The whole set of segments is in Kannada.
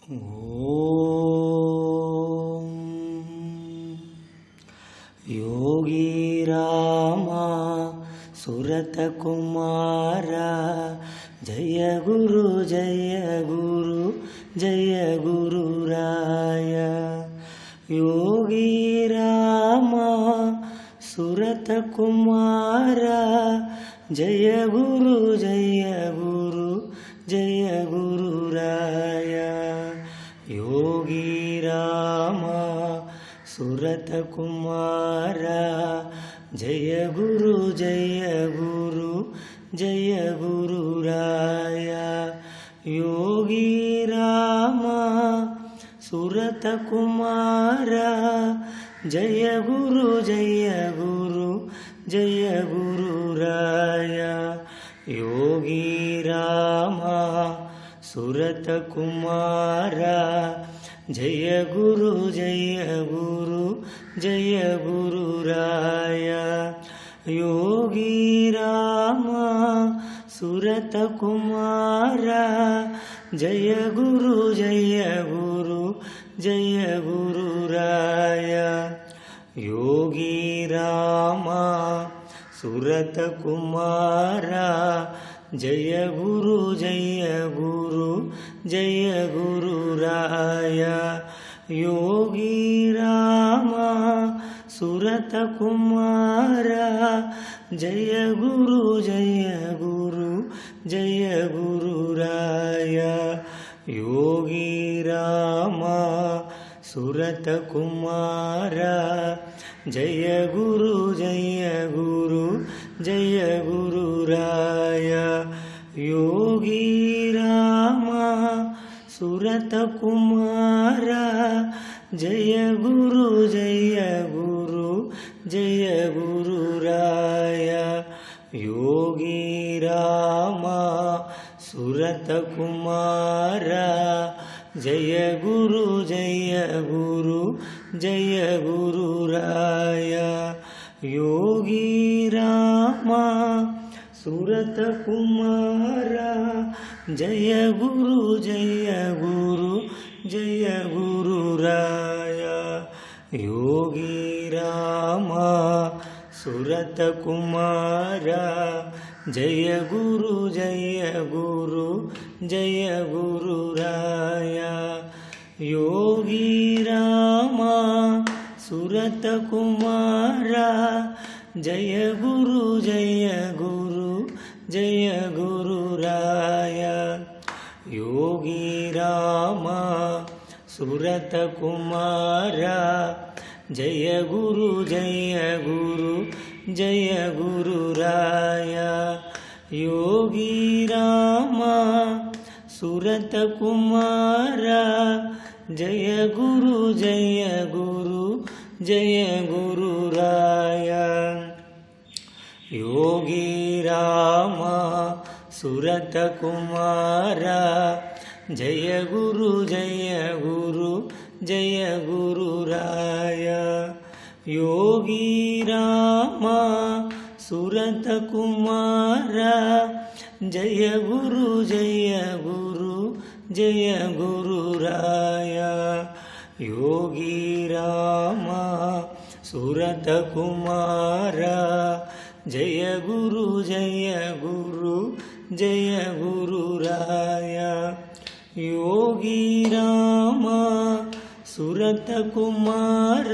ಓಂ ಯೋಗಿ ರಾಮ ಸುರತ ಕುಮಾರ ಜಯ ಗುರು ಜಯ ಗುರು ಜಯ ಗುರುರಾಯ. ಯೋಗಿ ರಾಮ ಸುರತ ಕುಮಾರ ಜಯ ಗುರು ಜಯ ಗುರು ಜಯ ಗುರುರಾಯ. ಯೋಗಿ ರಾಮ ಸುರತ ಕುಮಾರ ಜಯ ಗುರು ಜಯ ಗುರು ಜಯ ಗುರುರಾಯ. ಯೋಗಿ ರಾಮ ಸುರತ ಕುಮಾರ ಜಯ ಗುರು ಜಯ ಗುರು ಜಯ ಗುರುರಾಯ. ಯೋಗಿ ರಾಮ ಸುರತ ಕುಮಾರ ಜಯ ಗುರು ಜಯ ಗುರು ಜಯ ಗುರುರಾಯ. ಯೋಗಿ ರಾಮ ಸುರತ ಕುಮಾರ ಜಯ ಗುರು ಜಯ ಗುರು ಜಯ ಗುರುರಾಯ. ಯೋಗಿ ರಾಮ ಸುರತ ಕುಮಾರ ಜಯ ಗುರು ಜಯ ಗುರು ಜಯ ಗುರುರಾಯ. ಯೋಗಿ ರಾಮ ಸುರತ ಕುಮಾರ ಜಯ ಗುರು ಜಯ ಗುರು ಜಯ ಗುರುರಾಯ. ಯೋಗಿ ರಾಮ ಸುರತ ಕುಮಾರ ಜಯ ಗುರು ಜಯ ಗುರು ಜಯ ಗುರುರಾಯ. ಯೋಗಿ ರಾಮ ಸುರತ ಕುಮಾರ ಜಯ ಗುರು ಜಯ ಗುರು ಜಯ ಗುರುರಾಯ. ಯೋಗಿ ರಾಮ ಸುರತ ಕುಮಾರ ಜಯ ಗುರು ಜಯ ಗುರು ಜಯ ಗುರುರಾಯ. ಯೋಗಿ ರಾಮ ಸುರತ ಕುಮಾರ ಜಯ ಗುರು ಜಯ ಗುರು ಜಯ ಗುರುರಾಯ. ಯೋಗಿ ರಾಮ ಸುರತ ಕುಮಾರ ಜಯ ಗುರು ಜಯ ಗುರು ಜಯ ಗುರುರಾಯ. ಯೋಗಿ ರಾಮ ಸುರತ ಕುಮಾರ ಜಯ ಗುರು ಜಯ ಗುರು ಜಯ ಗುರುರಾಯ. ಯೋಗಿ ರಾಮ ಸುರತ ಕುಮಾರ ಜಯ ಗುರು ಜಯ ಗುರು ಜಯ ಗುರುರಾಯ. ಯೋಗಿ ರಾಮ ಸುರತ ಕುಮಾರ ಜಯ ಗುರು ಜಯ ಗುರು ಜಯ ಗುರುರಾಯ. ಯೋಗಿ ರಾಮ ಸುರತ ಕುಮಾರ ಜಯ ಗುರು ಜಯ ಗುರು ಜಯ ಗುರುರಾಯ. ಯೋಗಿ ರಾಮ ಸುರತ ಕುಮಾರ ಜಯ ಗುರು ಜಯ ಗುರು ಜಯ ಗುರುರಾಯ. ಯೋಗಿ ರಾಮ ಸುರತ ಕುಮಾರ ಜಯ ಗುರು ಜಯ ಗುರು ಜಯ ಗುರುರಾಯ. ಯೋಗಿ ರಾಮ ಸುರತ ಕುಮಾರ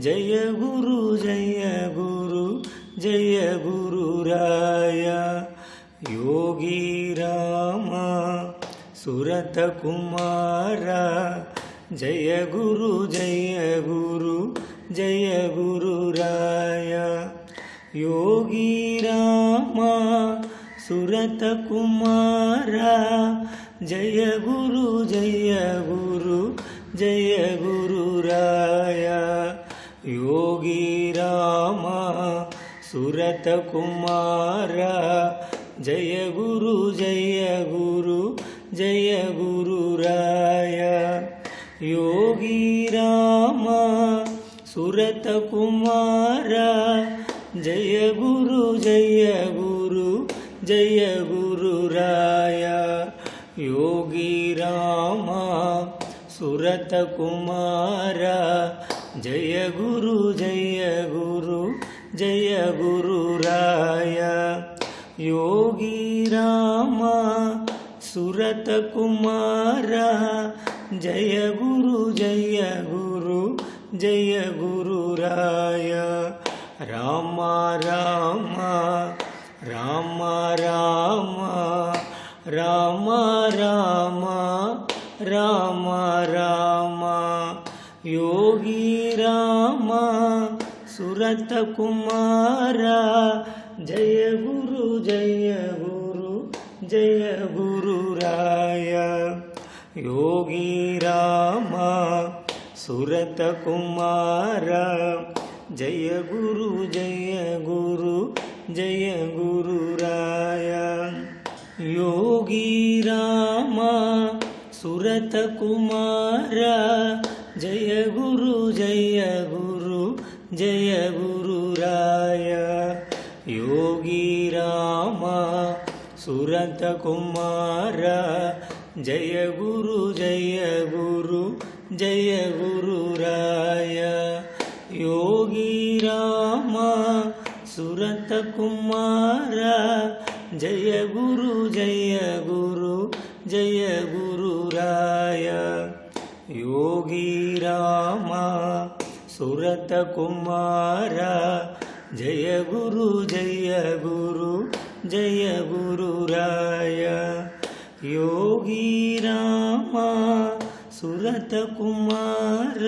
ಜಯ ಗುರು ಜಯ ಗುರು ಜಯ ಗುರುರಾಯ. ಯೋಗಿ ರಾಮ ಸುರತ ಕುಮಾರ ಜಯ ಗುರು ಜಯ ಗುರು ಜಯ ಗುರುರಾಯ. ಯೋಗಿ ರಾಮ ಸುರತ ಕುಮಾರ ಜಯ ಗುರು ಜಯ ಗುರು ಜಯ ಗುರುರಾಯ. ಯೋಗಿ ರಾಮ ಸುರತ ಕುಮಾರ ಜಯ ಗುರು ಜಯ ಗುರು ಜಯ ಗುರುರಾಯ. ಯೋಗಿ ರಾಮ ಸುರತ ಕುಮಾರ ಜಯ ಗುರು ಜಯ ಗುರು ಜಯ ಗುರುರಾಯ. ಯೋಗಿ ಯೋಗಿ ರಾಮ ಸುರತ ಕುಮಾರ ಜಯ ಗುರು ಜಯ ಗುರು ಜಯ ಗುರುರಾಯ ಯೋಗಿ ರಾಮ ಸುರತ ಕುಮಾರ ಜಯ ಗುರು ಜಯ ಗುರು ಜಯ ಗುರುರಾಯ ರಾಮ ರಾಮ ರಾಮ ರಾಮ ರಾಮ ರಾಮ ರಾಮ ರಾಮ ಯೋಗಿ ರಾಮ ಸುರತ ಕುಮಾರ ಜಯ ಗುರು ಜಯ ಗುರು ಜಯ ಗುರುರಾಯ ಯೋಗಿ ರಾಮ ಸುರತ ಕುಮಾರ ಜಯ ಗುರು ಜಯ ಗುರು ಜಯ ಗುರುರಾಯ ಯೋಗಿ ರಾಮ ಸುರತ ಕುಮಾರ ಜಯ ಗುರು ಜಯ ಗುರು ಜಯ ಗುರುರಾಯ ಯೋಗಿ ರಾಮ ಸುರತ ಕುಮಾರ ಜಯ ಗುರು ಜಯ ಗುರು ಜಯ ಗುರುರಾಯ ಯೋಗಿ ರಾಮ ಸುರತ ಕುಮಾರ ಜಯ ಗುರು ಜಯ ಗುರು ಜಯ ಗುರುರಾಯ ಯೋಗಿ ರಾಮ ಸುರತ ಕುಮಾರ ಜಯ ಗುರು ಜಯ ಗುರು ಜಯ ಗುರುರಾಯ ಯೋಗಿ ರಾಮ ಸುರತ ಕುಮಾರ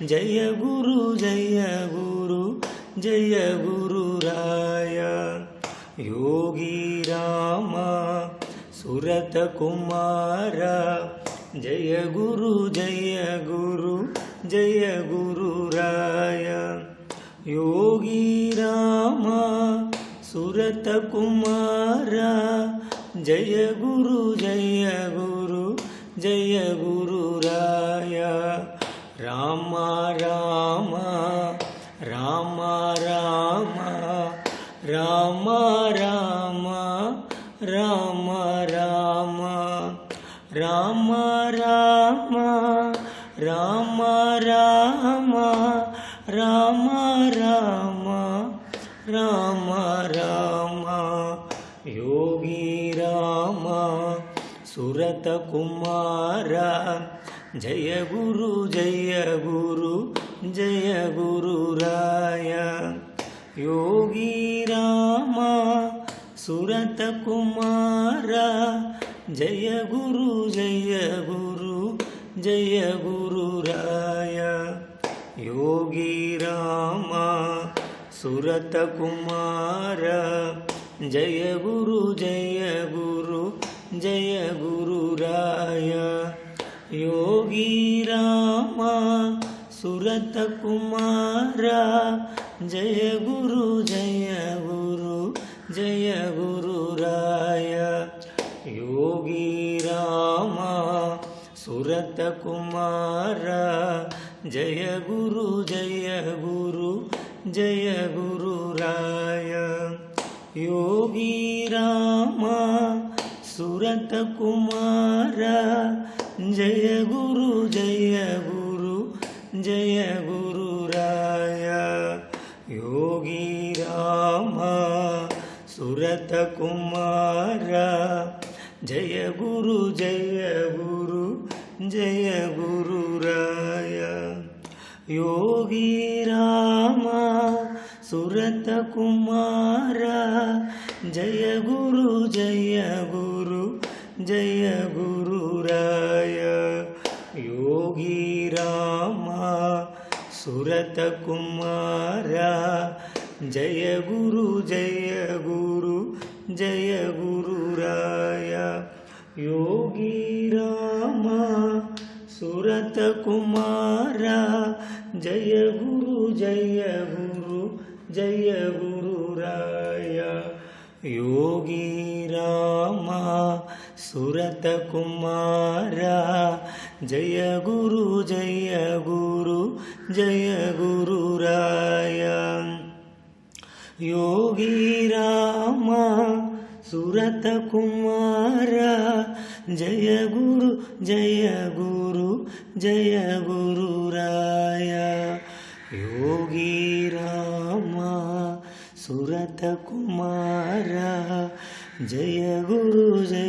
ಜಯ ಗುರು ಜಯ ಗುರು ಜಯ ಗುರುರಾಯ ಯೋಗಿ ರಾಮ ಸುರತ ಕುಮಾರ ಜಯ ಗುರು ಜಯ ಗುರು ಜಯ ಗುರುರಾಯ ಯೋಗಿ ರಾಮ ಸುರತ ಕುಮಾರ ಜಯ ಗುರು ಜಯ ಗುರು ಜಯ ಗುರುರಾಯ ರಾಮ ರಾಮ ರಾಮ ರಾಮ ರಾಮ ರಾಮ ರಾಮ ರಾಮ ರಾಮ ರಾಮ ರಾಮ ರಾಮ ರಾಮ ರಾಮ ರಾಮ ರಾಮ ಯೋಗಿ ರಾಮ ಸುರತ ಕುಮಾರ ಜಯ ಗುರು ಜಯ ಗುರು ಜಯ ಗುರುರಾಯ ಯೋಗಿ ರಾಮ ಸುರತ ಕುಮಾರ ಜಯ ಗುರು ಜಯ ಗುರು ಜಯ ಗುರುರಾಯ ಯೋಗಿ ರಾಮ ಸುರತ ಕುಮಾರ ಜಯ ಗುರು ಜಯ ಗುರು ಜಯ ಗುರುರಾಯ ಯೋಗಿ ರಾಮ ಸುರತ ಕುಮಾರ ಜಯ ಗುರು ಜಯ ಗುರು ಜಯ ಗುರುರಾಯ ಯೋಗಿ ರಾಮ ಸುರತ ಕುಮಾರ ಜಯ ಗುರು ಜಯ ಗುರು ಜಯ ಗುರುರಾಯ ಯೋಗಿ ರಾಮ ಸುರತ ಕುಮಾರ ಜಯ ಗುರು ಜಯ ಗುರು ಜಯ ಗುರುರಾಯ ಯೋಗಿ ರಾಮ ಸುರತ ಕುಮಾರ ಜಯ ಗುರು ಜಯ ಗುರು ಜಯ ಗುರುರಾಯ ಯೋಗಿ ರಾಮ ಸುರತ ಕುಮಾರ ಜಯ ಗುರು ಜಯ ಗುರು ಜಯ ಗುರುರಾಯ ಯೋಗಿ ರಾಮ ಸುರತ ಕುಮಾರ ಜಯ ಗುರು ಜಯ ಗುರು ಜಯ ಗುರುರಾಯ ಯೋಗಿ ರಾಮ ಸುರತ ಕುಮಾರ ಜಯ ಗುರು ಜಯ ಗುರು ಜಯ ಗುರುರಾಯ ಯೋಗಿ ರಾಮ ಸುರತ ಕುಮಾರ ಜಯ ಗುರು ಜಯ ಗುರು ಜಯ ಗುರುರಾಯ ಯೋಗಿ ರಾಮ ಸುರತ ಕುಮಾರ ಜಯ ಗುರು ಜಯ ಗುರು ಜಯ ಗುರುರಾಯ ಯೋಗಿ ರಾಮ ಸುರತ ಕುಮಾರ ಜಯ ಗುರು ಜಯ